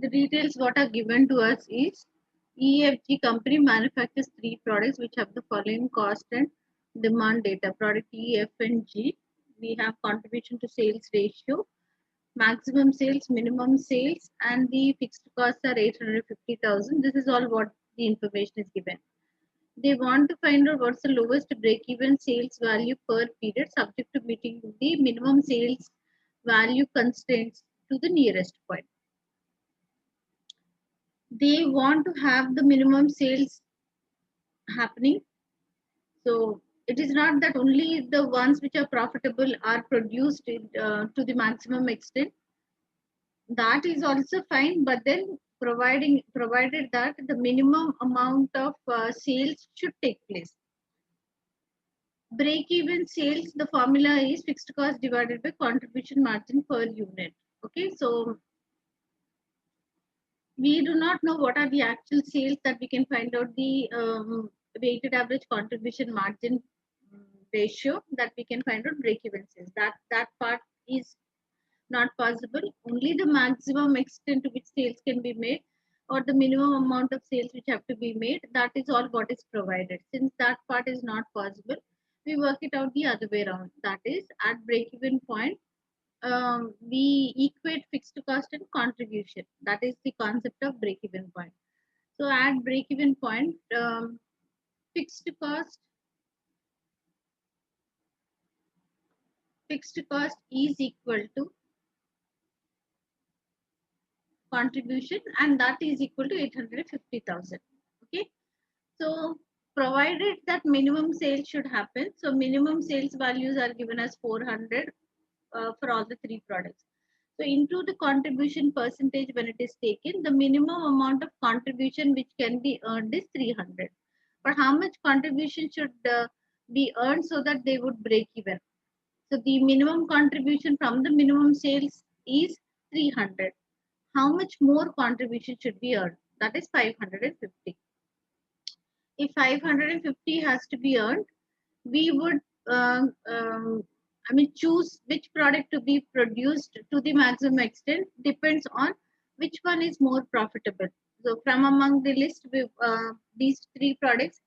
The details what are given to us is EFG company manufactures three products which have the following cost and demand data. Product E, F and G. We have contribution to sales ratio, maximum sales, minimum sales, and the fixed costs are 850,000. This is all what the information is given. They want to find out what's the lowest break-even sales value per period subject to meeting the minimum sales value constraints to the nearest point. They want to have the minimum sales happening. So it is not that only the ones which are profitable are produced to the maximum extent. That is also fine, but then provided that the minimum amount of sales should take place. Break even sales, the formula is fixed cost divided by contribution margin per unit. Okay, so we do not know what are the actual sales that we can find out the weighted average contribution margin ratio that we can find out break even sales. That part is not possible. Only the maximum extent to which sales can be made or the minimum amount of sales which have to be made, that is all what is provided. Since that part is not possible, we work it out the other way around. That is, at break even point, we equate fixed cost and contribution. That is the concept of break even point. So at break even point, fixed cost is equal to contribution, and that is equal to 850,000. Okay, so provided that minimum sales should happen, so minimum sales values are given as 400 for all the three products. So into the contribution percentage, when it is taken, the minimum amount of contribution which can be earned is 300. But how much contribution should be earned so that they would break even? So the minimum contribution from the minimum sales is 300. How much more contribution should be earned? That is 550. If 550 has to be earned, we would choose which product to be produced to the maximum extent depends on which one is more profitable. So from among the list with these three products,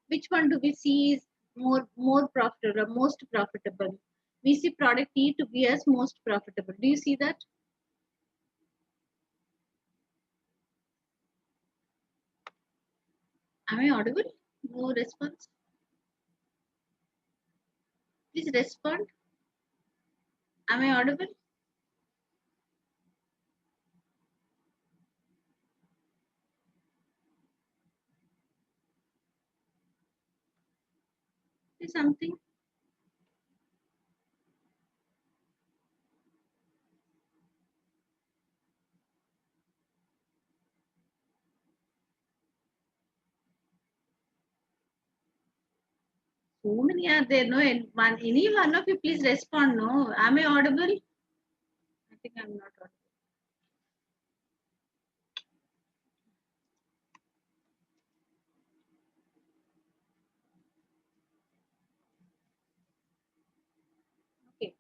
which one do we see is more profitable or most profitable? We see product E to be as most profitable. Do you see that? Am I audible? No response. Please respond. Am I audible? Is something? So many are there. No, any one of you please respond. No, am I audible? I think I'm not audible. Okay.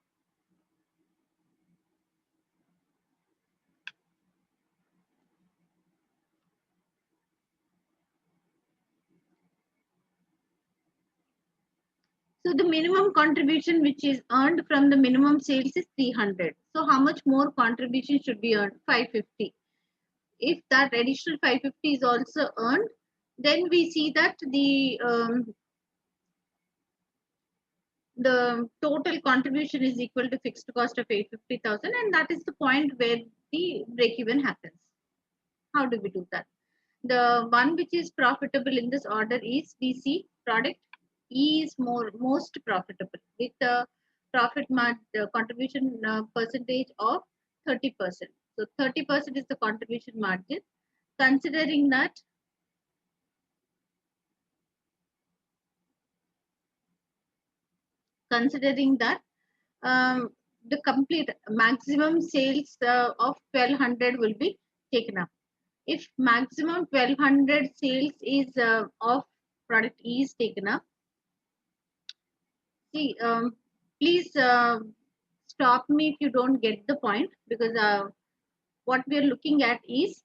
So the minimum contribution which is earned from the minimum sales is 300. So how much more contribution should be earned? 550. If that additional 550 is also earned, then we see that the total contribution is equal to fixed cost of 850,000, and that is the point where the break even happens. How do we do that? The one which is profitable in this order is VC product E is most profitable with the contribution percentage of 30%. So 30% is the contribution margin. Considering that the complete maximum sales of 1200 will be taken up. If maximum 1200 sales is of product E is taken up, see, please stop me if you don't get the point, because what we are looking at is,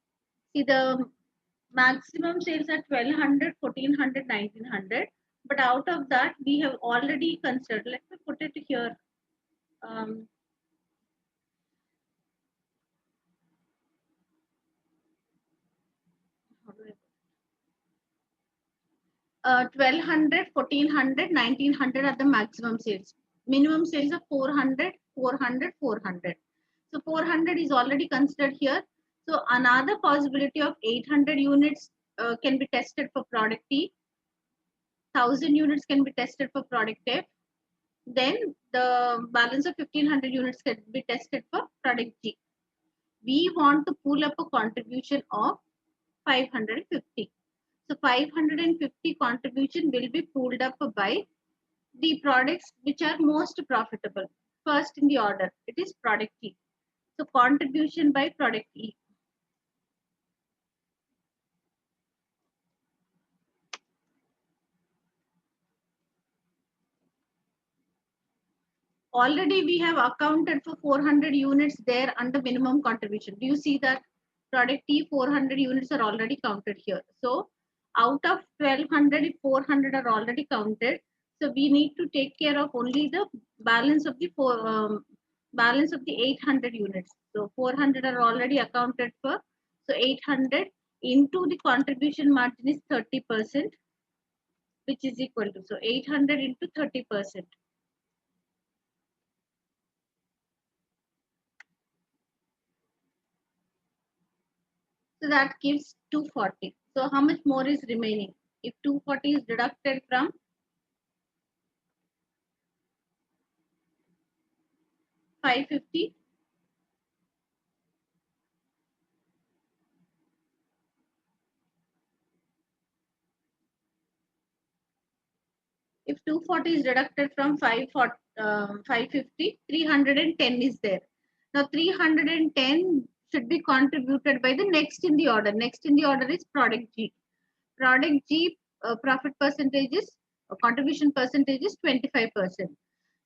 see, the maximum sales are 1200, 1400, 1900. But out of that, we have already considered, let me put it here. Um, how do I 1200, 1400, 1900 are the maximum sales. Minimum sales are 400, 400, 400. So 400 is already considered here. So another possibility of 800 units can be tested for product T. 1000 units can be tested for product F. Then the balance of 1500 units can be tested for product G. We want to pull up a contribution of 550. So 550 contribution will be pulled up by the products which are most profitable. First in the order, it is product E. So contribution by product E. Already we have accounted for 400 units there under minimum contribution. Do you see that? Product T 400 units are already counted here. So out of 1200, if 400 are already counted, so we need to take care of only the balance of the balance of the 800 units. So 400 are already accounted for. So 800 into the contribution margin is 30%, which is equal to, so 800 into 30%. So that gives 240. So how much more is remaining? If 240 is deducted from 550, if 240 is deducted from 550, 310 is there. Now 310 should be contributed by the next in the order. Next in the order is product G. Product G profit percentage is, contribution percentage is 25%.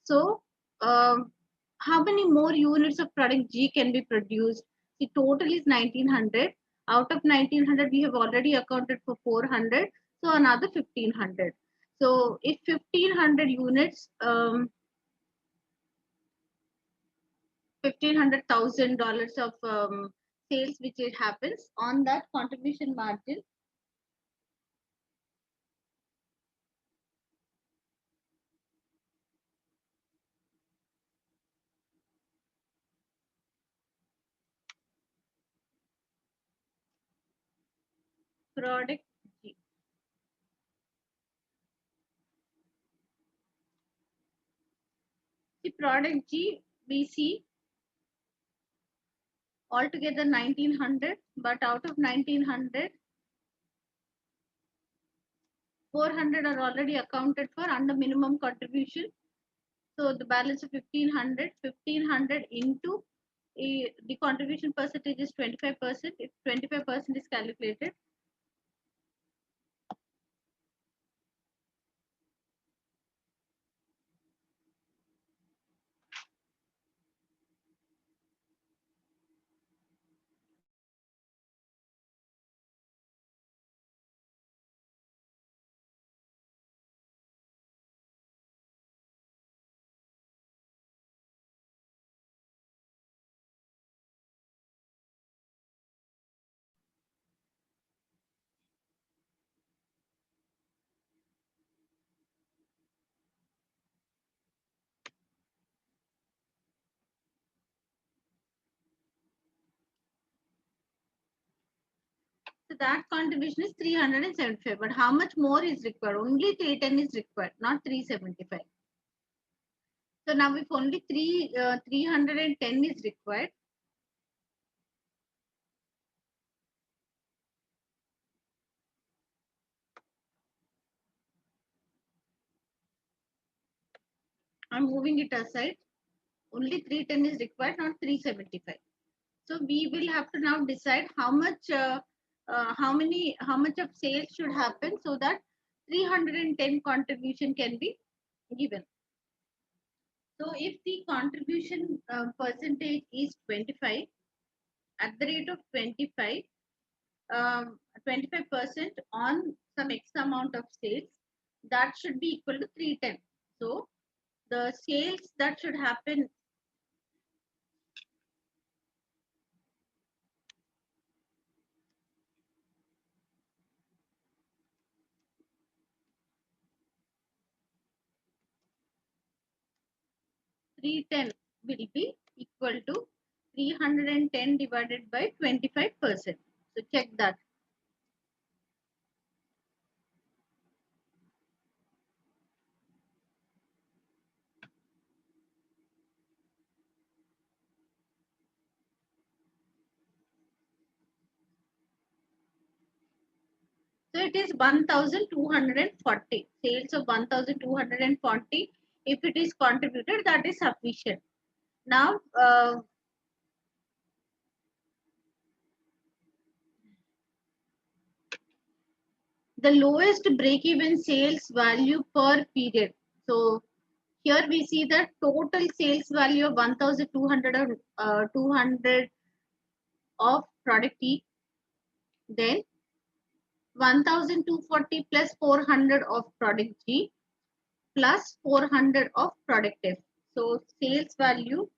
So how many more units of product G can be produced? The total is 1900. Out of 1900, we have already accounted for 400. So another 1500. So if 1500 units, $1,500,000 of sales, which it happens on that contribution margin, product G. The product G, we see altogether 1900, but out of 1900, 400 are already accounted for under minimum contribution. So the balance of 1500, 1500 into the contribution percentage is 25%. If 25% is calculated, so that contribution is 375. But how much more is required? Only 310 is required, not 375. So now if only 310 is required, I'm moving it aside. Only 310 is required, not 375. So we will have to now decide how much, how much of sales should happen so that 310 contribution can be given. So if the contribution percentage is 25, at the rate of 25, 25% on some X amount of sales, that should be equal to 310. So the sales that should happen, three ten will be equal to 310 divided by 25%. So check that. So it is 1240. Sales of 1240. If it is contributed, that is sufficient. Now, the lowest break-even sales value per period. So here we see the total sales value of 1200 200 of product E, then 1240 plus 400 of product G plus 400 of product F. So sales value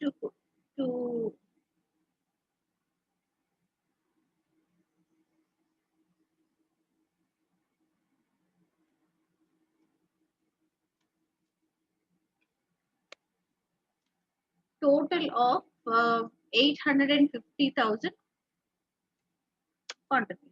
to to total of 850,000 contribution.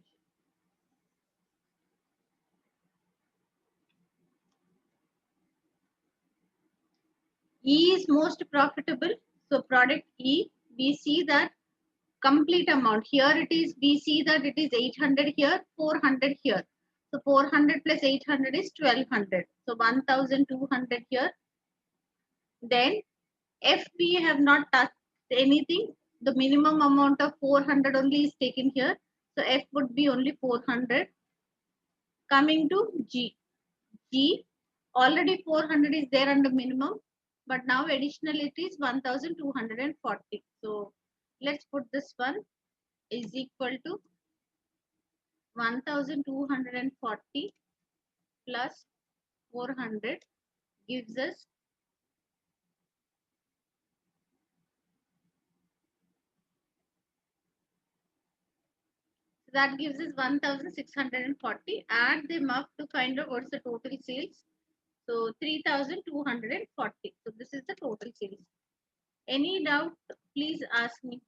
E is most profitable. So product E, we see that complete amount. Here it is, we see that it is 800 here, 400 here. So 400 plus 800 is 1200. So 1200 here. Then F we have not touched anything. The minimum amount of 400 only is taken here. So F would be only 400. Coming to G. G already 400 is there under minimum, but now additional it is 1240. So let's put this one is equal to 1240 plus 400 gives us, that gives us 1640. Add them up to find out what's the total sales. So 3240. So this is the total sales. Any doubt, please ask me.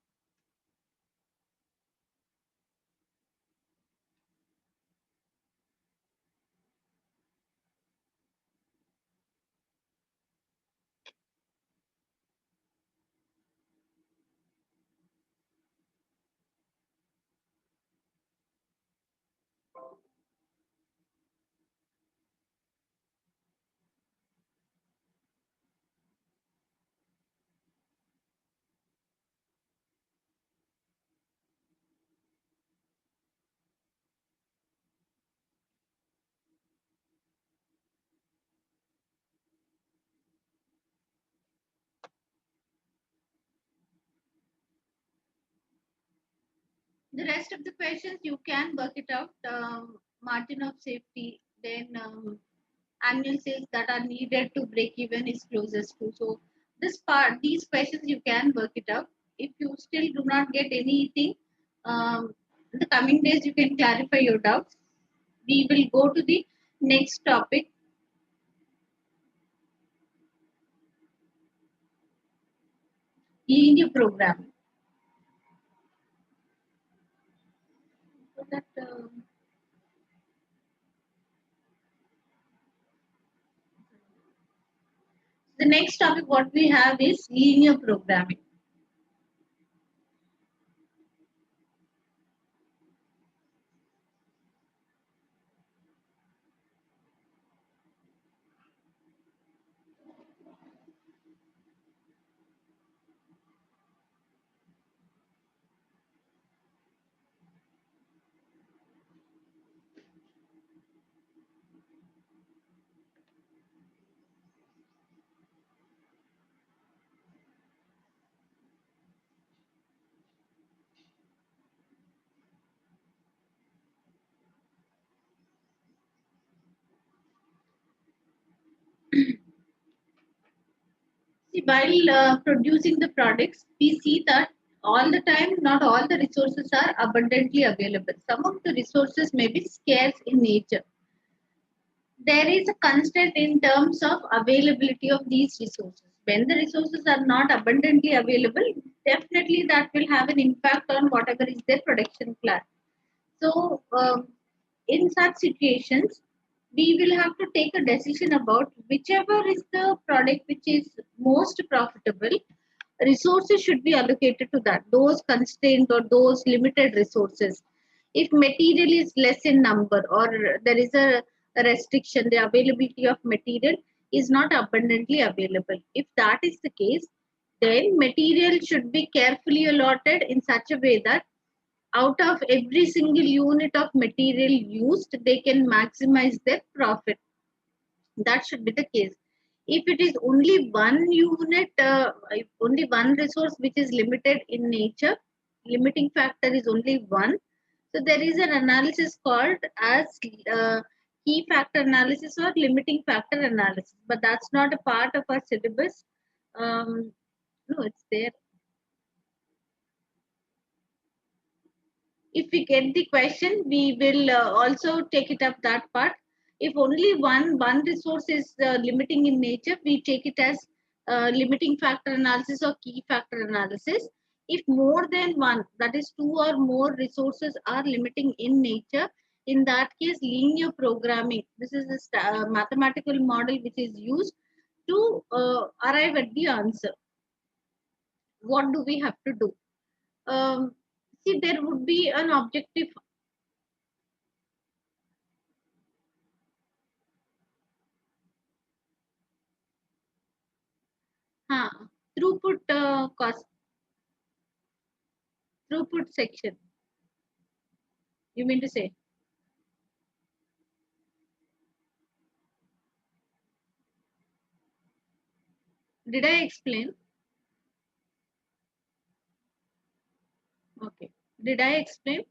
The rest of the questions you can work it out. Margin of safety, then annual sales that are needed to break even is closest to. So this part, these questions you can work it out. If you still do not get anything, in the coming days you can clarify your doubts. We will go to the next topic, linear programming. So that the next topic what we have is linear programming. See, while producing the products, we see that all the time, not all the resources are abundantly available. Some of the resources may be scarce in nature. There is a constraint in terms of availability of these resources. When the resources are not abundantly available, definitely that will have an impact on whatever is their production plan. So, in such situations, we will have to take a decision about whichever is the product which is most profitable. Resources should be allocated to that, those constrained or those limited resources. If material is less in number or there is a restriction, the availability of material is not abundantly available. If that is the case, then material should be carefully allotted in such a way that out of every single unit of material used, they can maximize their profit. That should be the case. If it is only one unit, only one resource which is limited in nature, limiting factor is only one. So there is an analysis called as key factor analysis or limiting factor analysis, but that's not a part of our syllabus. No, it's there. If we get the question, we will also take it up that part. If only one resource is limiting in nature, we take it as limiting factor analysis or key factor analysis. If more than one, that is two or more resources are limiting in nature, in that case, linear programming. This is a mathematical model which is used to arrive at the answer. What do we have to do? See, there would be an objective. Huh. Throughput cost, throughput section. You mean to say? Did I explain? Okay. Did I explain?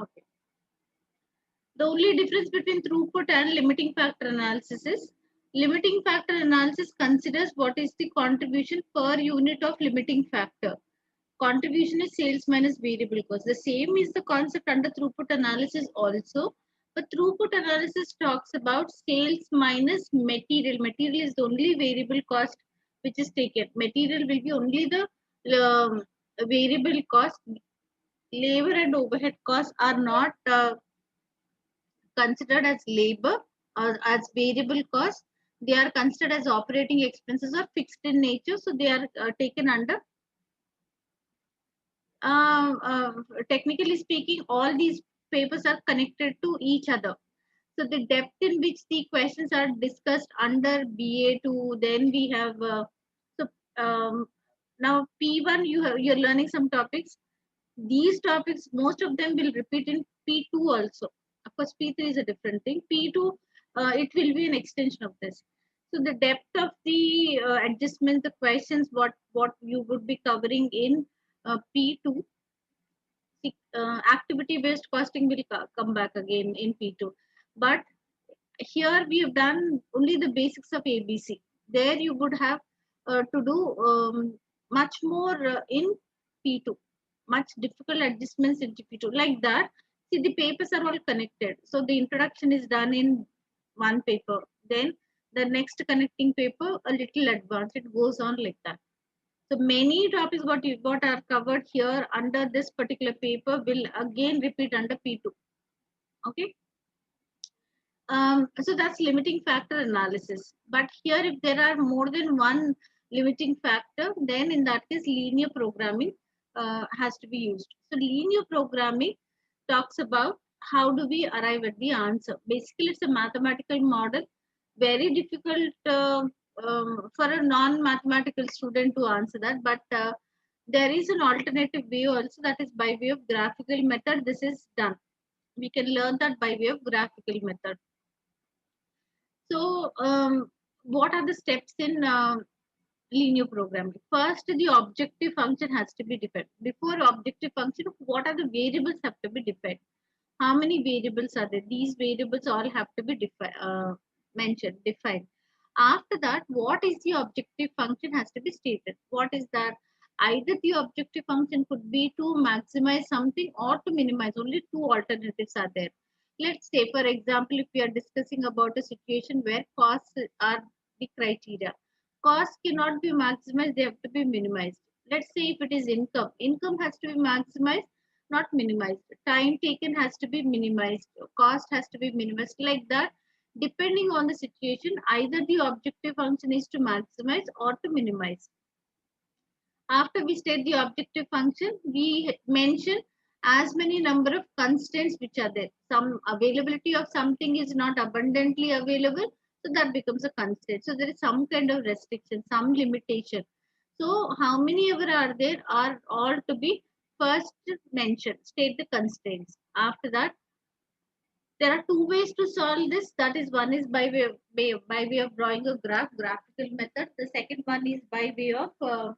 Okay. The only difference between throughput and limiting factor analysis is limiting factor analysis considers what is the contribution per unit of limiting factor. Contribution is sales minus variable cost. The same is the concept under throughput analysis also. But throughput analysis talks about sales minus material. Material is the only variable cost which is taken. Material will be only the variable cost. Labor and overhead costs are not considered as labor or as variable costs. They are considered as operating expenses or fixed in nature. So they are taken under technically speaking, all these papers are connected to each other. So the depth in which the questions are discussed under BA2, then we have so now P1 you're learning some topics. These topics, most of them will repeat in P2 also. Of course, P3 is a different thing. P2 it will be an extension of this. So the depth of the adjustment, the questions, what you would be covering in P2, activity based costing will come back again in P2. But here we have done only the basics of ABC. There you would have to do much more in P2, much difficult adjustments in P2. Like that, see, the papers are all connected. So the introduction is done in one paper. Then the next connecting paper, a little advanced. It goes on like that. So many topics what are covered here under this particular paper will again repeat under P2. Okay. So that's limiting factor analysis. But here, if there are more than one limiting factor, then in that case, linear programming has to be used. So linear programming talks about how do we arrive at the answer. Basically, it's a mathematical model, very difficult for a non-mathematical student to answer that. But there is an alternative way also, that is by way of graphical method. This is done. We can learn that by way of graphical method. So, what are the steps in linear programming. First, the objective function has to be defined. Before objective function, what are the variables have to be defined? How many variables are there? These variables all have to be mentioned, defined. After that, what is the objective function has to be stated. What is that? Either the objective function could be to maximize something or to minimize. Only two alternatives are there. Let's say, for example, if we are discussing about a situation where costs are the criteria. Costs cannot be maximized, they have to be minimized. Let's say if it is income, income has to be maximized, not minimized. Time taken has to be minimized, cost has to be minimized, like that. Depending on the situation, either the objective function is to maximize or to minimize. After we state the objective function, we mention as many number of constraints which are there. Some availability of something is not abundantly available, so that becomes a constraint. So there is some kind of restriction, some limitation. So how many ever are there are all to be first mentioned. State the constraints. After that, there are two ways to solve this. That is, one is by way of drawing a graphical method. The second one is by way of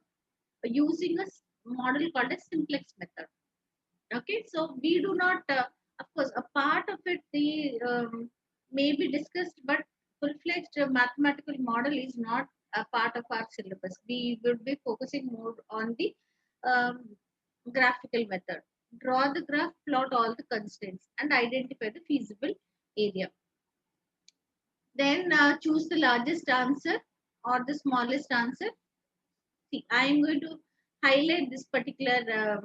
using a model called a simplex method. Okay, so we do not, of course, a part of it the may be discussed, but full-fledged mathematical model is not a part of our syllabus. We will be focusing more on the um, graphical method. Draw the graph, plot all the constraints, and identify the feasible area. Then choose the largest answer or the smallest answer. See, I am going to highlight this particular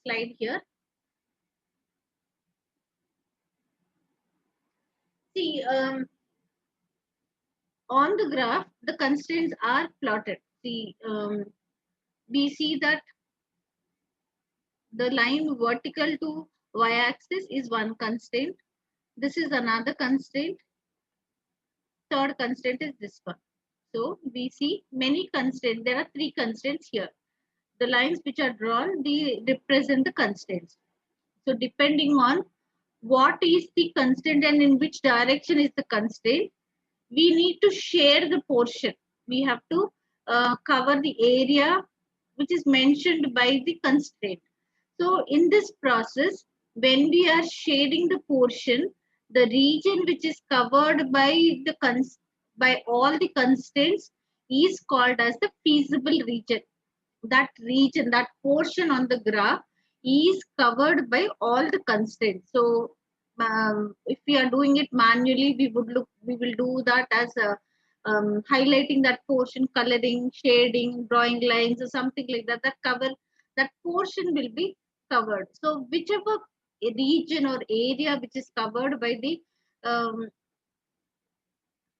slide here. See, on the graph, the constraints are plotted. See, we see that the line vertical to y-axis is one constraint. This is another constraint. Third constraint is this one. So we see many constraints. There are three constraints here. The lines which are drawn, they represent the constraints. So depending on what is the constraint and in which direction is the constraint, we need to share the portion. We have to cover the area which is mentioned by the constraint. So in this process, when we are shading the portion, the region which is covered by by all the constraints is called as the feasible region. That region, that portion on the graph is covered by all the constraints. So if we are doing it manually, we will do that as a highlighting that portion, coloring, shading, drawing lines or something like that. That portion will be covered. So whichever region or area which is covered um,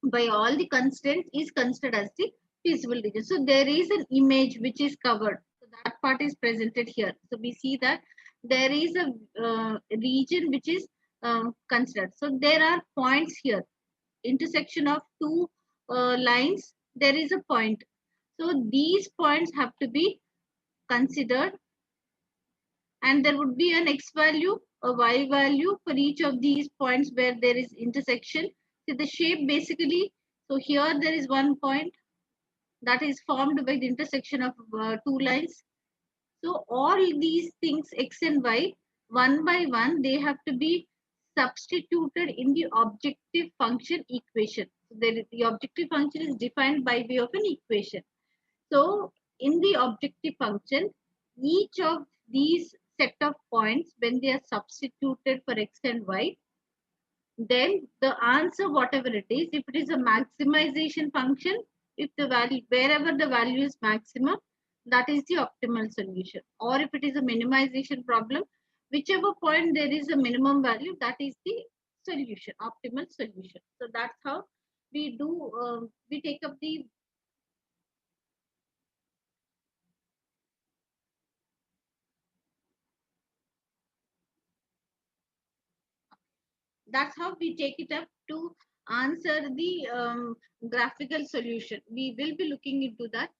by all the constraints is considered as the feasible region. So there is an image which is covered. So that part is presented here. So we see that there is a region which is considered. So there are points here. Intersection of two lines, there is a point. So these points have to be considered, and there would be an x value, a y value for each of these points where there is intersection. See the shape basically. So here there is one point that is formed by the intersection of two lines. So all these things x and y, one by one, they have to be substituted in the objective function equation. So the objective function is defined by way of an equation. So in the objective function, each of these set of points, when they are substituted for x and y, then the answer, whatever it is, if it is a maximization function, if the value, wherever the value is maximum, that is the optimal solution. Or if it is a minimization problem, whichever point there is a minimum value, that is the solution, optimal solution. So that's how we do, we take up the that's how we take it up to answer the graphical solution. We will be looking into that.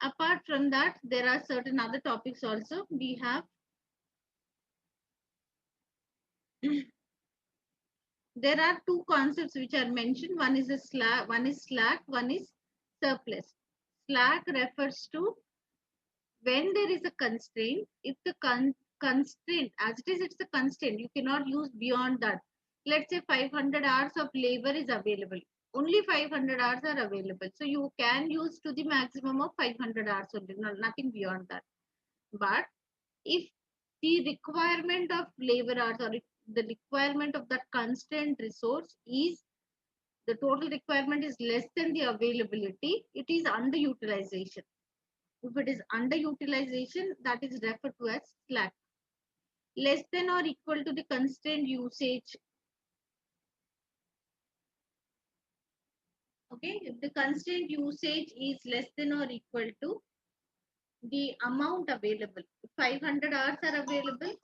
Apart from that, there are certain other topics also. We have there are two concepts which are mentioned. One is slack, one is surplus. Slack refers to when there is a constraint. If the constraint, as it is, it's a constraint. You cannot use beyond that. Let's say 500 hours of labor is available. Only 500 hours are available. So you can use to the maximum of 500 hours only, nothing beyond that. But if the requirement of labor hours, or if the requirement of that constraint resource is, the total requirement is less than the availability, it is underutilization. If it is underutilization, that is referred to as slack. Less than or equal to the constraint usage. Okay, if the constraint usage is less than or equal to the amount available, 500 hours are available.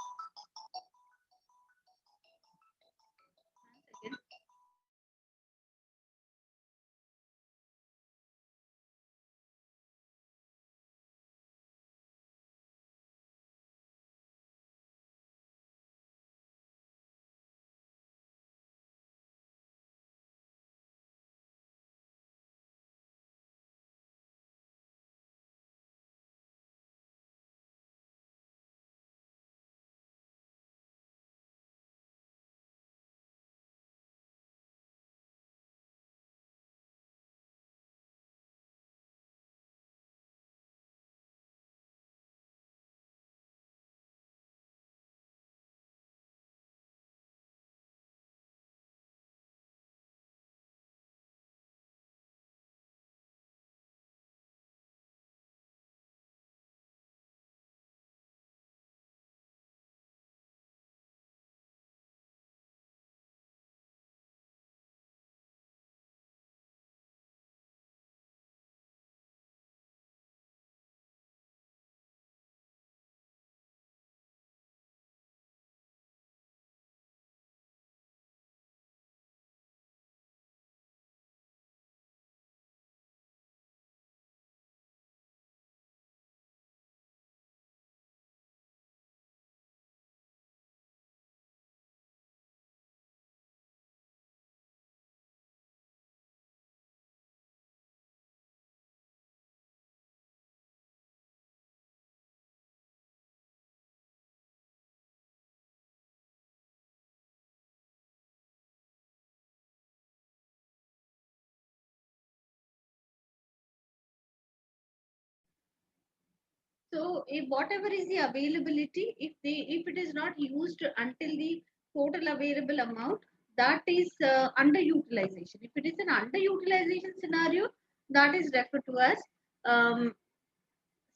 So if whatever is the availability, if it is not used until the total available amount, that is underutilization. If it is an underutilization scenario, that is referred to as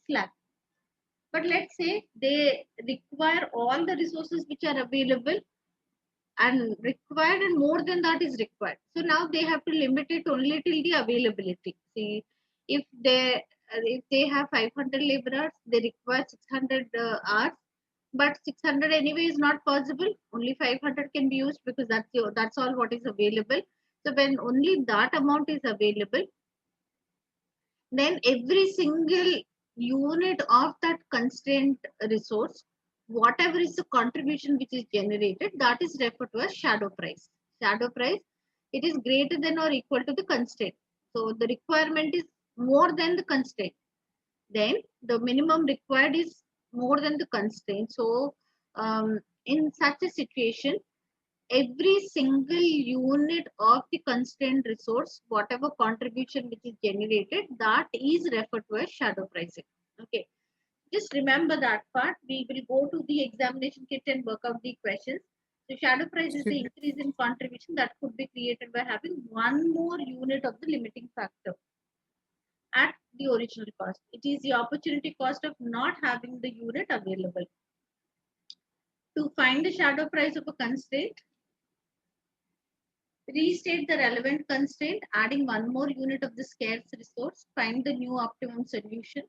slack. But let's say they require all the resources which are available, and required, and more than that is required. So now they have to limit it only till the availability. See, if they have 500 laborers, they require 600 hours, but 600 anyway is not possible. Only 500 can be used because that's all what is available. So when only that amount is available, then every single unit of that constraint resource, whatever is the contribution which is generated, that is referred to as shadow price. Shadow price, it is greater than or equal to the constraint. So the requirement is more than the constraint. Then the minimum required is more than the constraint. So in such a situation, every single unit of the constrained resource, whatever contribution which is generated, that is referred to as shadow pricing. Okay, just remember that part. We will go to the examination kit and work out the questions. So shadow price is the increase in contribution that could be created by having one more unit of the limiting factor at the original cost. It is the opportunity cost of not having the unit available. To find the shadow price of a constraint, restate the relevant constraint, adding one more unit of the scarce resource, find the new optimum solution.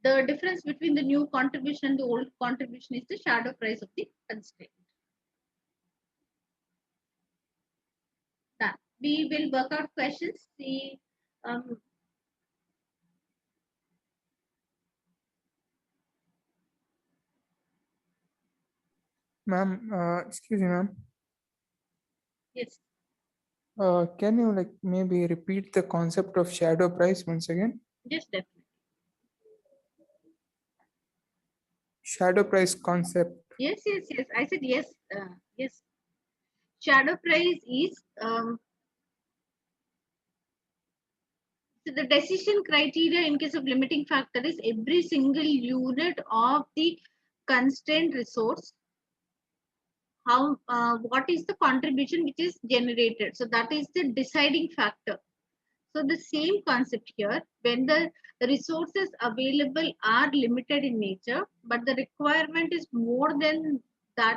The difference between the new contribution and the old contribution is the shadow price of the constraint. Done. We will work out questions. See, Ma'am, excuse me, ma'am. Yes, Can you like maybe repeat the concept of shadow price once again? just definitely. Shadow price concept. Yes, yes, yes. I said yes. Yes. Shadow price is so the decision criteria in case of limiting factor is every single unit of the constraint resource. How what is the contribution which is generated? So that is the deciding factor. So the same concept here, when the resources available are limited in nature, but the requirement is more than that,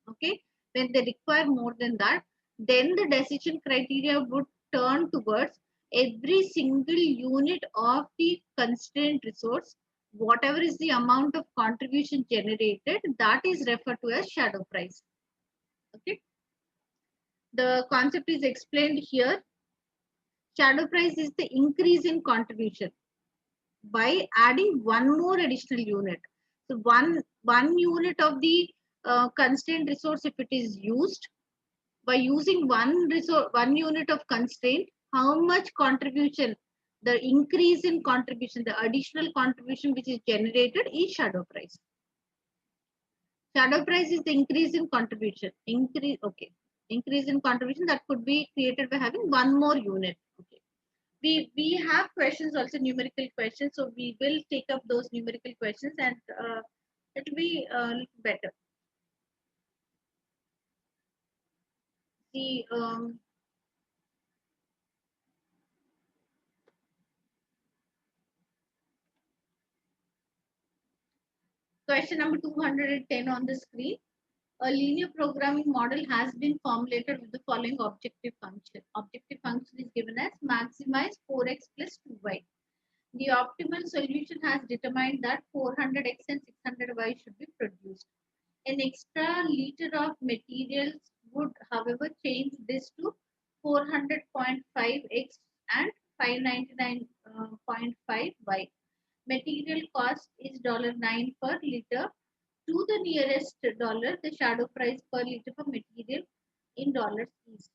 okay, when they require more than that, then the decision criteria would turn towards every single unit of the constrained resource, whatever is the amount of contribution generated, that is referred to as shadow price. Okay, the concept is explained here. Shadow price is the increase in contribution by adding one more additional unit. So one unit of the constrained resource, if it is used, by using one resource, one unit of constraint, how much contribution, the increase in contribution, the additional contribution which is generated is shadow price. Shadow price is the increase in contribution. Increase in contribution that could be created by having one more unit. Okay. We have questions also, numerical questions, so we will take up those numerical questions, and it will be better. The question number 210 on the screen. A linear programming model has been formulated with the following objective function. Objective function is given as maximize 4x plus 2y. The optimal solution has determined that 400x and 600y should be produced. An extra liter of materials would, however, change this to 400.5x and 599.5y. Material cost is $9 per liter. To the nearest dollar, the shadow price per liter for material in dollars is.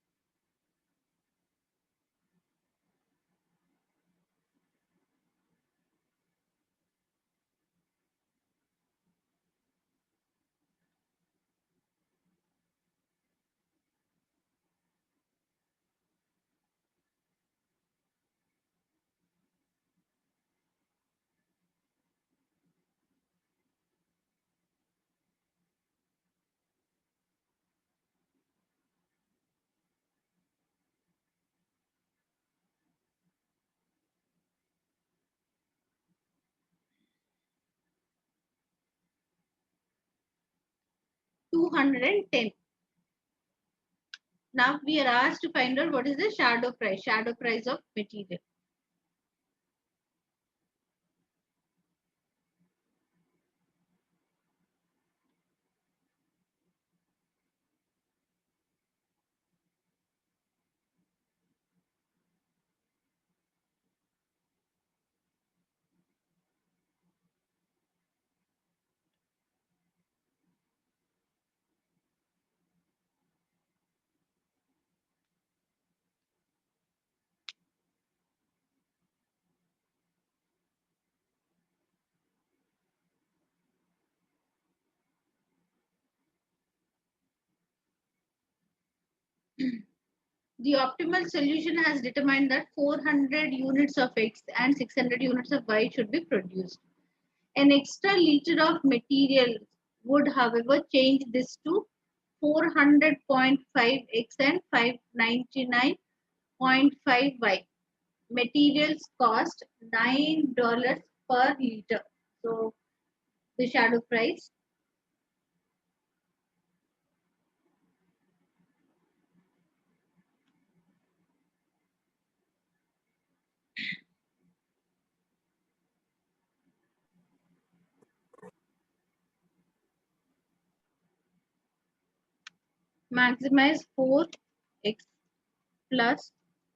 $210. Now we are asked to find out what is the shadow price of material. The optimal solution has determined that 400 units of X and 600 units of Y should be produced. An extra liter of material would, however, change this to 400.5x and 599.5y. Materials cost $9 per liter. So the shadow price, maximize 4x plus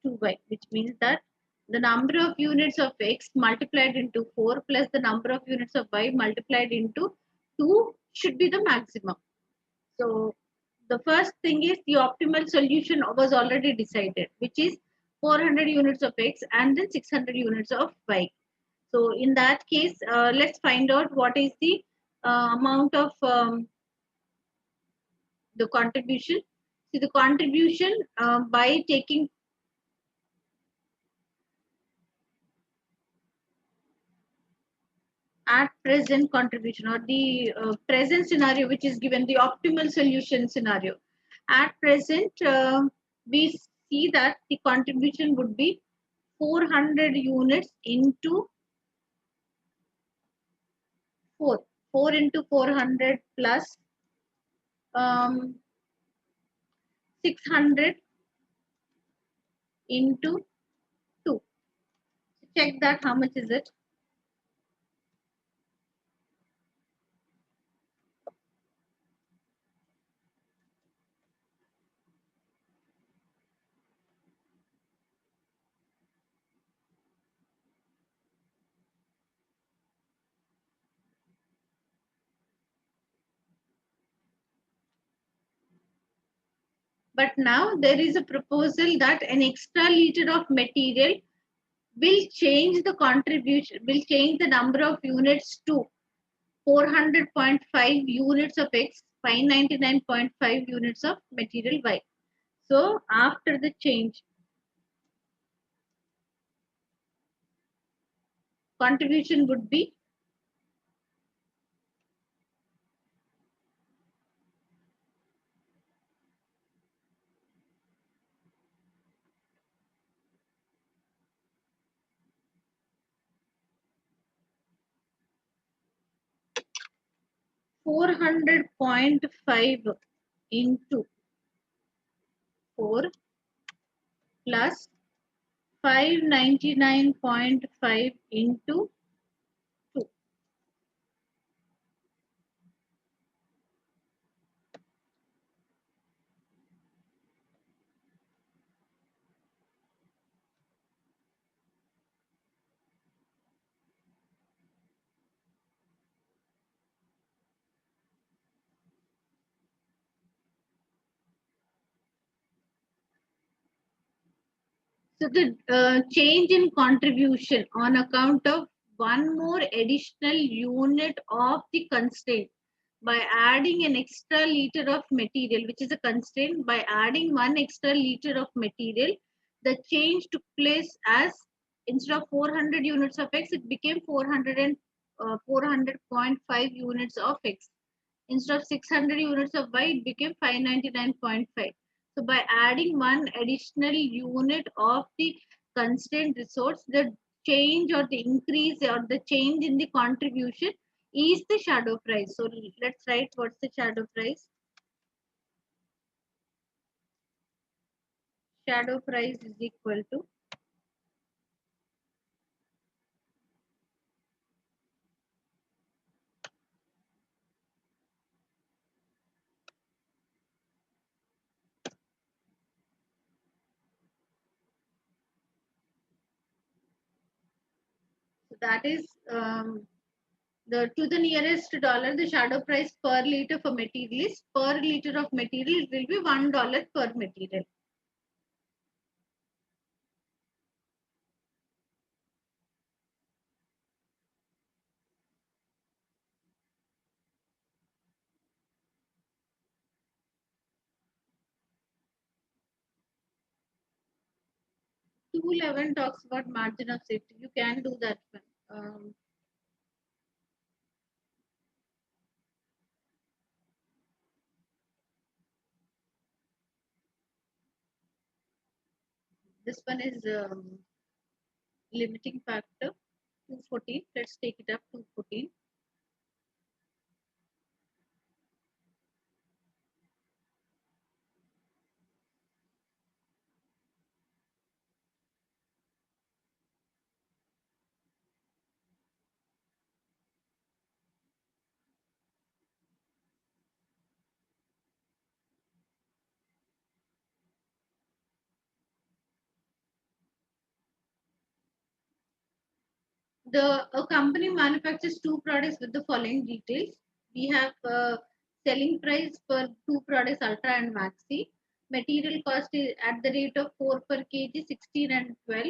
2y, which means that the number of units of x multiplied into 4 plus the number of units of y multiplied into 2 should be the maximum. So the first thing is the optimal solution was already decided, which is 400 units of X and then 600 units of Y. So in that case, let's find out what is the amount of the contribution. See the contribution by taking at present contribution, or the present scenario which is given, the optimal solution scenario. At present, we see that the contribution would be 400 units into 4. 4 into 400 plus 600 into 2. Check that how much is it. But now there is a proposal that an extra liter of material will change the contribution, will change the number of units to 400.5 units of X, 599.5 units of material Y. So after the change, contribution would be 400.5 into 4 plus 599.5 into 2. So the change in contribution on account of one more additional unit of the constraint, by adding an extra liter of material, which is a constraint, by adding one extra liter of material, the change took place as instead of 400 units of X, it became 400.5 units of X. Instead of 600 units of Y, it became 599.5. So by adding one additional unit of the constraint resource, the change or the increase or the change in the contribution is the shadow price. So let's write what's the shadow price. Shadow price is equal to so that is the to the nearest dollar, the shadow price per liter for material is per liter of material, it will be $1 per material. Two 11 talks about margin of safety. You can do that one. This one is limiting factor 214. Let's take it up 214. A company manufactures two products with the following details. We have selling price for two products, Ultra and Maxi. Material cost is at the rate of 4 per kg, 16 and 12.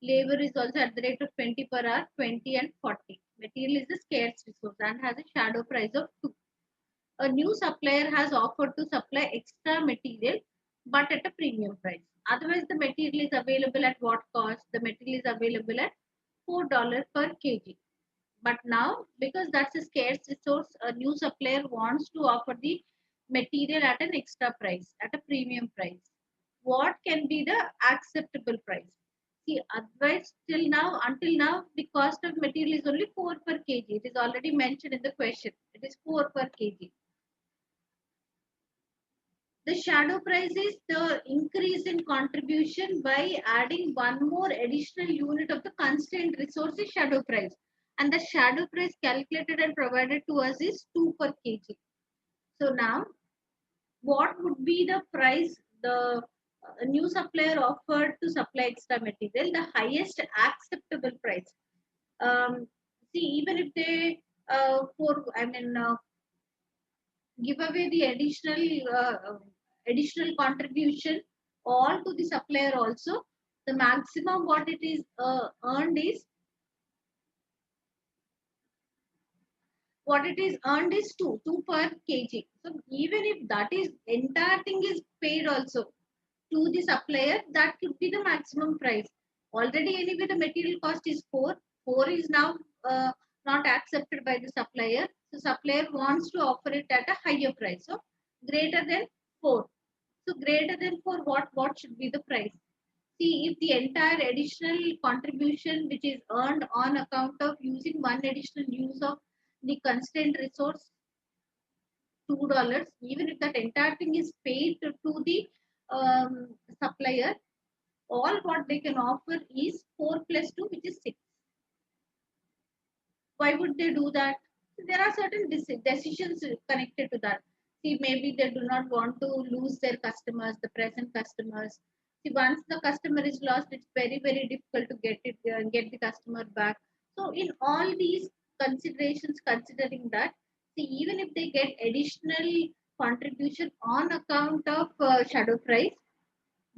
Labor is also at the rate of 20 per hour, 20 and 40. Material is a scarce resource and has a shadow price of 2. A new supplier has offered to supply extra material but at a premium price. Otherwise, the material is available at what cost? The material is available at $4 per kg. But now, because that's a scarce resource, a new supplier wants to offer the material at an extra price, at a premium price. What can be the acceptable price? See, otherwise, until now, the cost of material is only 4 per kg. It is already mentioned in the question. It is 4 per kg. The shadow price is the increase in contribution by adding one more additional unit of the constrained resource is shadow price. And the shadow price calculated and provided to us is 2 per kg. So now, what would be the price the new supplier offered to supply extra material? The highest acceptable price. See, even if they give away the additional contribution all to the supplier also, the maximum what it is earned is what it is earned is 2 per kg. So even if that is entire thing is paid also to the supplier, that could be the maximum price. Already anyway the material cost is 4. 4 is now not accepted by the supplier. So supplier wants to offer it at a higher price. So greater than 4. So greater than 4, what should be the price? See, if the entire additional contribution which is earned on account of using one additional use of the constrained resource, $2, even if that entire thing is paid to the supplier, all what they can offer is 4 plus 2, which is 6. Why would they do that? There are certain decisions connected to that. See, maybe they do not want to lose their customers, the present customers. See, once the customer is lost, it's very, very difficult to get the customer back. So, in all these considerations, considering that, see, even if they get additional contribution on account of shadow price,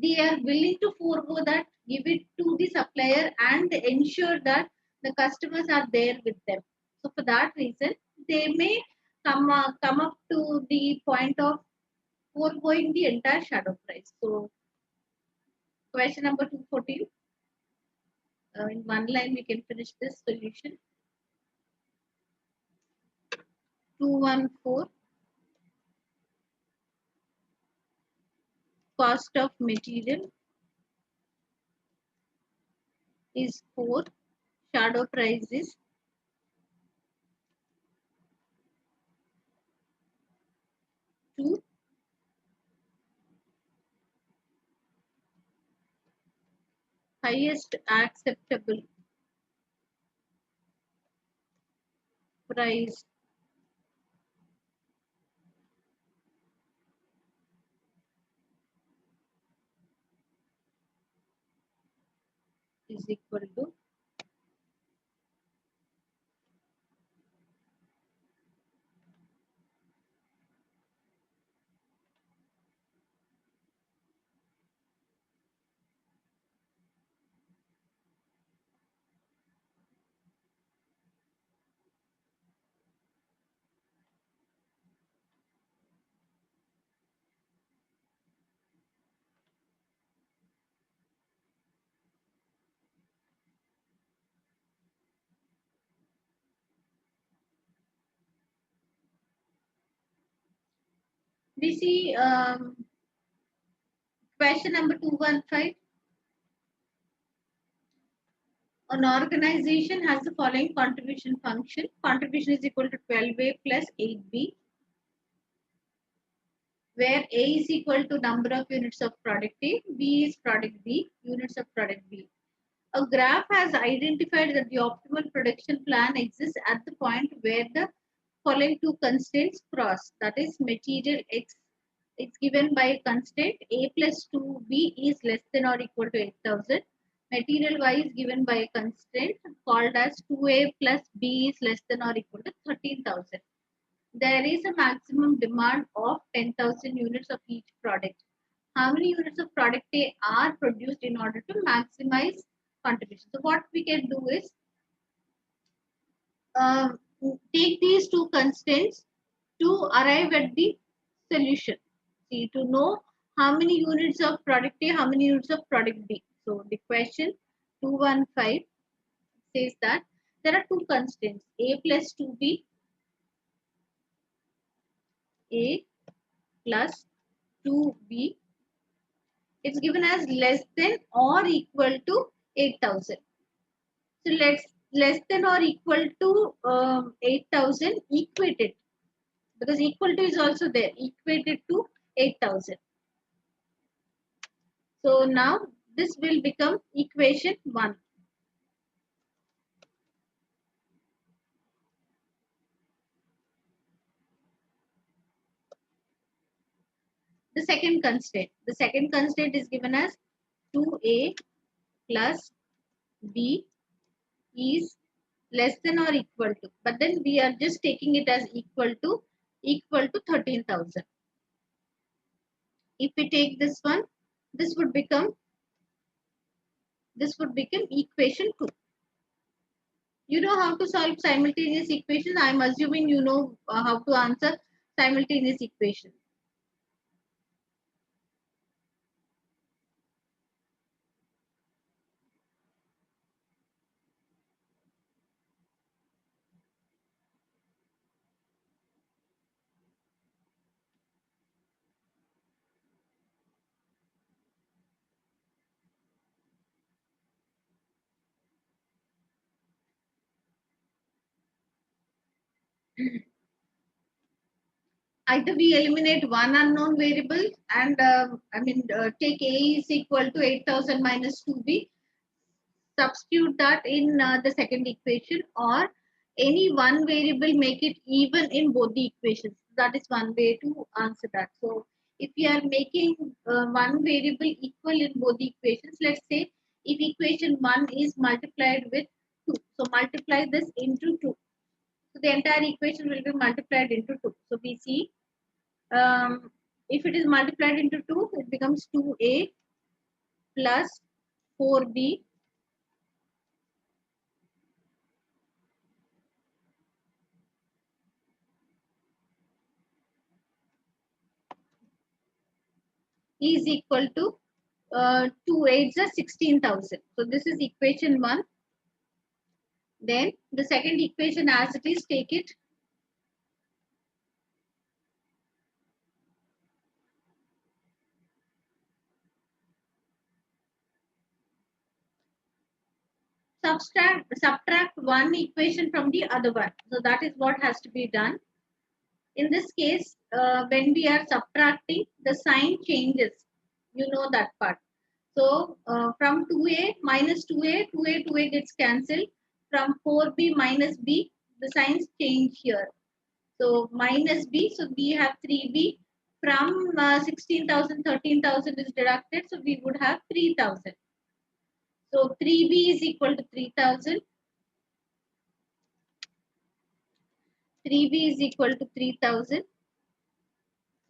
they are willing to forego that, give it to the supplier, and ensure that the customers are there with them. So for that reason, they may come up to the point of foregoing the entire shadow price. So question number 214. In one line, we can finish this solution. 214. Cost of material is 4. Shadow price is 2. Highest acceptable price is equal to we see question number 215. An organization has the following contribution function. Contribution is equal to 12A plus 8B, where A is equal to number of units of product A, B is product B, units of product B. A graph has identified that the optimal production plan exists at the point where the following two constraints cross. That is, material X is given by a constraint A plus 2B is less than or equal to 8,000. Material Y is given by a constraint called as 2A plus B is less than or equal to 13,000. there is a maximum demand of 10,000 units of each product. How many units of product A are produced in order to maximize contribution? So what we can do is uh, take these two constants to arrive at the solution. See, to know how many units of product A, how many units of product B. So the question 215 says that there are two constants, A plus 2B, A plus 2B. It's given as less than or equal to 8,000. So let's less than or equal to 8,000 equated, because equal to is also there, equated to 8,000. So now this will become equation 1. The second constraint is given as 2A plus B is less than or equal to, but then we are just taking it as equal to 13,000. If we take this one, this would become equation 2. You know how to solve simultaneous equations. I'm assuming you know how to answer simultaneous equation. Either we eliminate one unknown variable and take A is equal to 8,000 minus 2B, substitute that in the second equation, or any one variable make it even in both the equations. That is one way to answer that. So if we are making one variable equal in both the equations, let's say if equation 1 is multiplied with 2, so multiply this into 2. So the entire equation will be multiplied into 2. So we see if it is multiplied into 2, it becomes 2A plus 4B is equal to 2 8s are 16,000. So this is equation 1. Then the second equation as it is, take it. Subtract one equation from the other one. So that is what has to be done. In this case, when we are subtracting, the sign changes. You know that part. So from 2A minus 2A, 2A gets cancelled. From 4B minus B, the signs change here. So minus B, so we have 3B. From 16,000, 13,000 is deducted, so we would have 3,000. So 3B is equal to 3,000. 3B is equal to 3,000.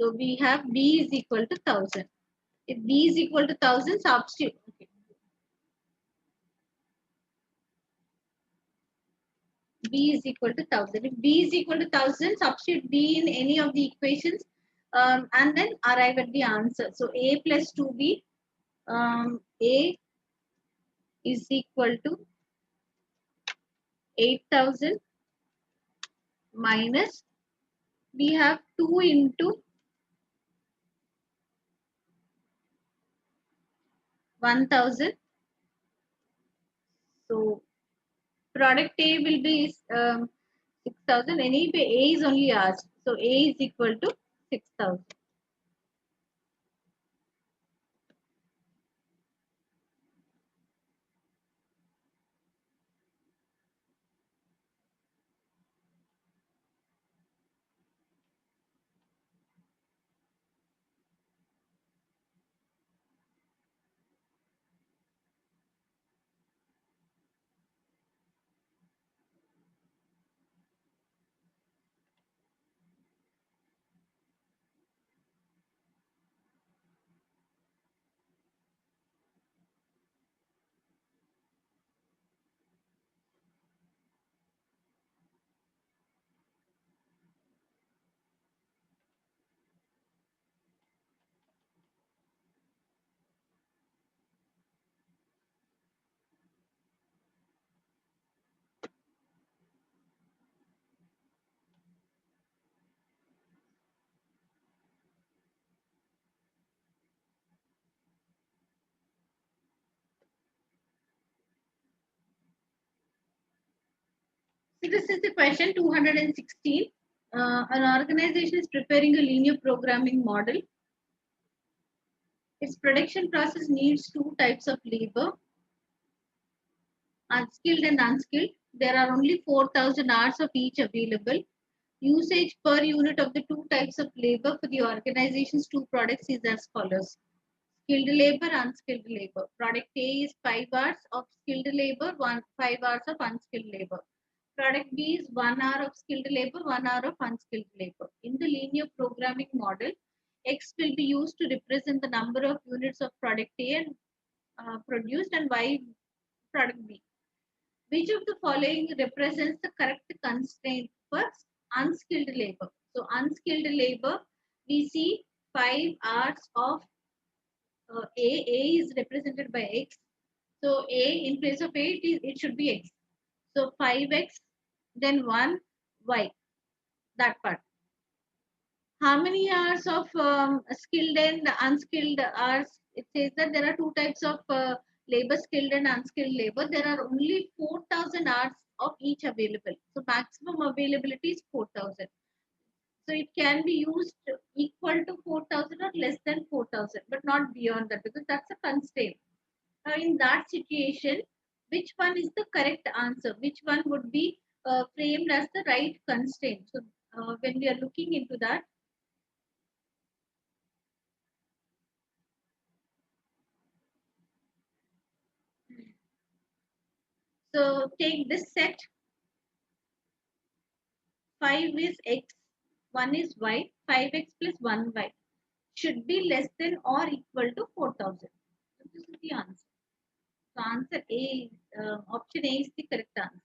So we have B is equal to 1,000. If B is equal to 1,000, substitute. Okay. B is equal to 1,000. If B is equal to 1,000, substitute B in any of the equations and then arrive at the answer. So A plus 2B, A is equal to 8,000 minus, we have 2 into 1,000. So product A will be 6,000. Anyway, A is only asked. So A is equal to 6,000. So this is the question 216. An organization is preparing a linear programming model. Its production process needs two types of labor, unskilled and unskilled. There are only 4,000 hours of each available. Usage per unit of the two types of labor for the organization's two products is as follows. Skilled labor, unskilled labor. Product A is 5 hours of skilled labor, 5 hours of unskilled labor. Product B is 1 hour of skilled labor, 1 hour of unskilled labor. In the linear programming model, X will be used to represent the number of units of product A and produced, and Y product B. Which of the following represents the correct constraint for unskilled labor? So unskilled labor, we see 5 hours of A is represented by X. So A in place of A, it should be X. So 5X, then 1 Y, that part. How many hours of skilled and unskilled hours? It says that there are two types of labor, skilled and unskilled labor. There are only 4,000 hours of each available. So maximum availability is 4,000. So it can be used equal to 4,000 or less than 4,000, but not beyond that, because that's a constraint. In that situation, which one is the correct answer? Which one would be framed as the right constraint? So when we are looking into that, so take this set, 5 is x, 1 is y, 5x plus 1y should be less than or equal to 4,000. So this is the answer. So answer A, option A is the correct answer.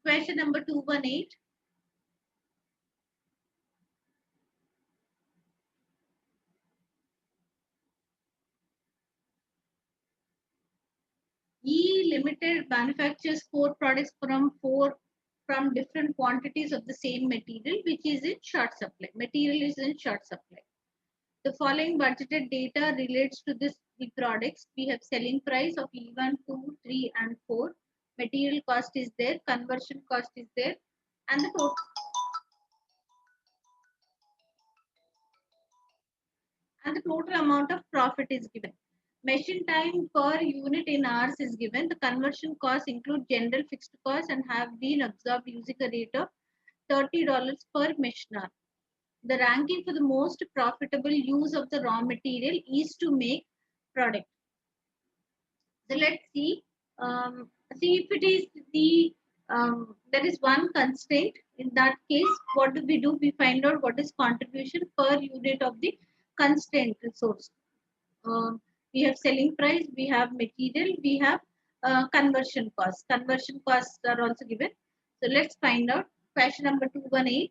Question number 218. E Limited manufactures 4 products from different quantities of the same material, which is in short supply. Material is in short supply. The following budgeted data relates to the products. We have selling price of E1, 2, 3, and 4. Material cost is there, conversion cost is there, and the total amount of profit is given. Machine time per unit in hours is given. The conversion costs include general fixed costs and have been absorbed using a rate of $30 per machine hour. The ranking for the most profitable use of the raw material is to make product. So let's see. See if it is there is one constraint. In that case, what do? We find out what is contribution per unit of the constraint resource. We have selling price, we have material, we have conversion costs. Conversion costs are also given. So let's find out. Question number 218.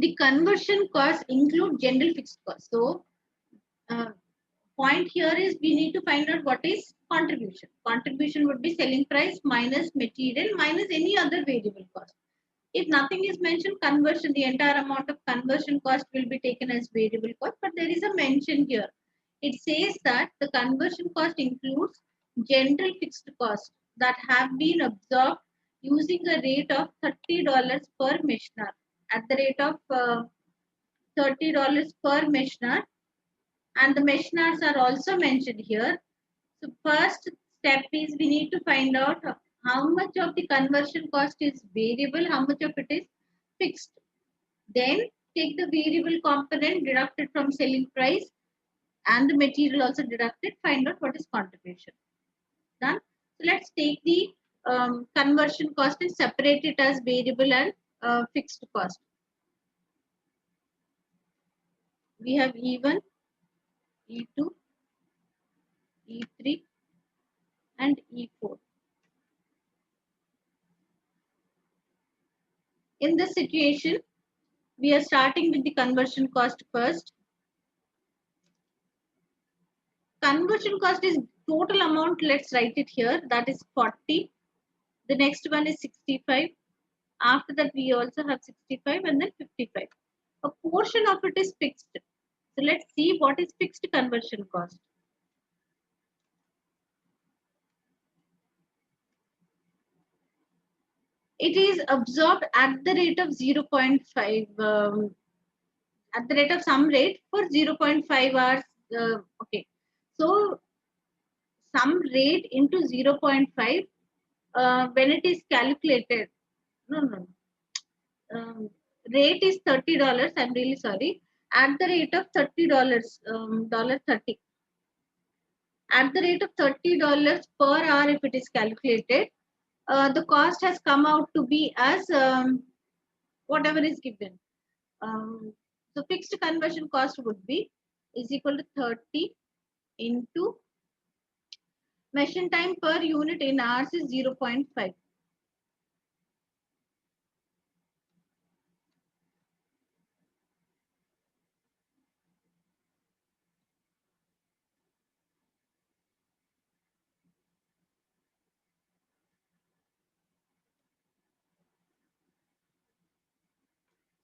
The conversion costs include general fixed costs. So uh, point here is we need to find out what is contribution. Contribution would be selling price minus material minus any other variable cost. If nothing is mentioned, conversion, the entire amount of conversion cost will be taken as variable cost, but there is a mention here. It says that the conversion cost includes general fixed costs that have been absorbed using a rate of $30 per machine hour. At the rate of $30 per machine hour, and the machine hours are also mentioned here. So first step is we need to find out how much of the conversion cost is variable, how much of it is fixed. Then take the variable component, deduct it from selling price, and the material also deducted, find out what is contribution. Done. So let's take the conversion cost and separate it as variable and fixed cost. We have E1, E2, E3, and E4. In this situation, we are starting with the conversion cost first. Conversion cost is total amount. Let's write it here. That is 40. The next one is 65. After that, we also have 65 and then 55. A portion of it is fixed. So let's see what is fixed conversion cost. It is absorbed at the rate of 0.5, at the rate of some rate for 0.5 hours. Okay. So some rate into 0.5 when it is calculated. No. Rate is $30. I'm really sorry. At the rate of $30, $30. At the rate of $30 per hour, if it is calculated, the cost has come out to be as whatever is given. So fixed conversion cost would be is equal to 30 into machine time per unit in hours is 0.5.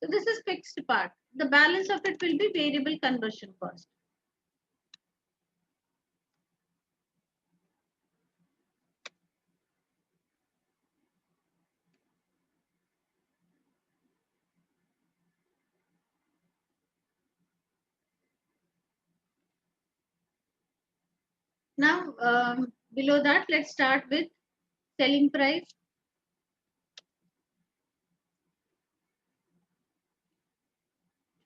So this is fixed part. The balance of it will be variable conversion cost. Now, below that, let's start with selling price.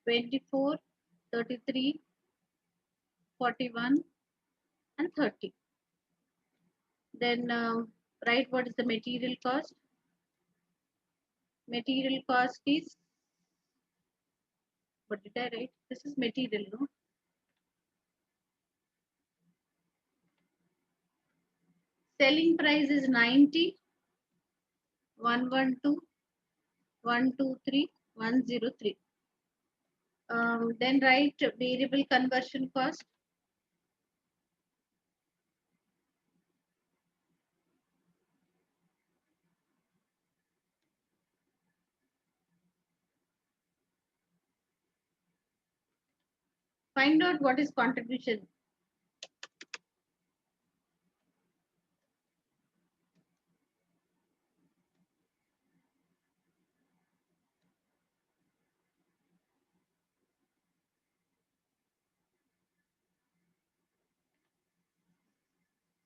$24, $33, $41, and $30. Then write what is the material cost. Material cost is, what did I write? This is material, no? Selling price is 90, 112, 123, 103. Then write variable conversion cost. Find out what is contribution.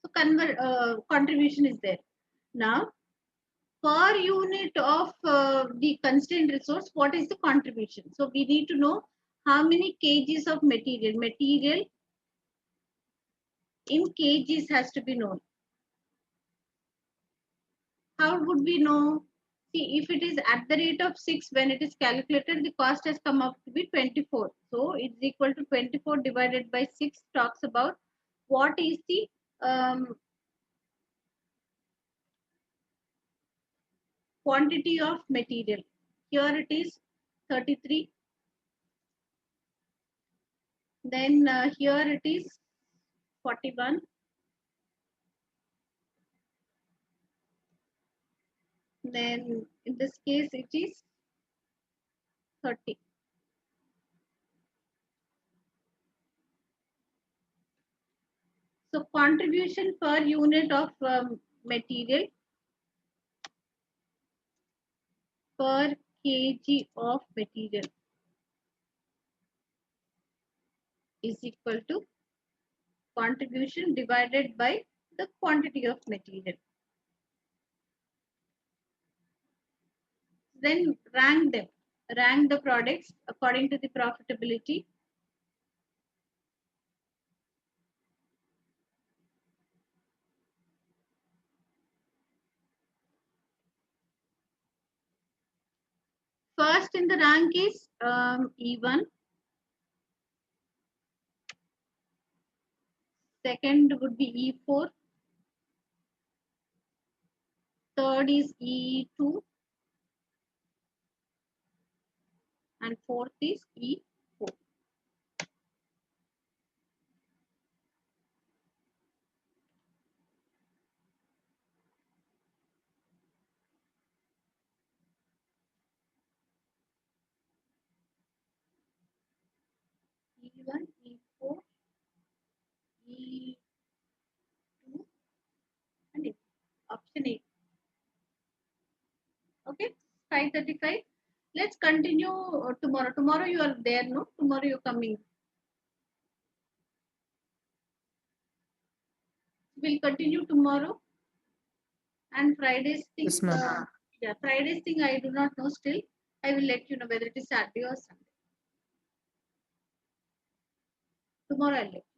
So contribution is there. Now, per unit of the constrained resource, what is the contribution? So we need to know how many kgs of material. Material in kgs has to be known. How would we know? See, if it is at the rate of 6, when it is calculated, the cost has come out to be 24. So it's equal to 24 divided by 6 talks about what is the quantity of material. Here it is 33. Then here it is 41. Then in this case it is 30. So contribution per unit of material per kg of material is equal to contribution divided by the quantity of material. Then rank them. Rank the products according to the profitability. First in the rank is E1. Second would be E4. Third is E2. And fourth is E4. E1, E4, E2, and E. Option A. Okay, 5:35. Let's continue tomorrow. Tomorrow you are there, no? Tomorrow you're coming. We'll continue tomorrow. And Friday's thing, Yes, ma'am. yeah, Friday's thing I do not know still. I will let you know whether it is Saturday or Sunday. Tomorrow I'll let you.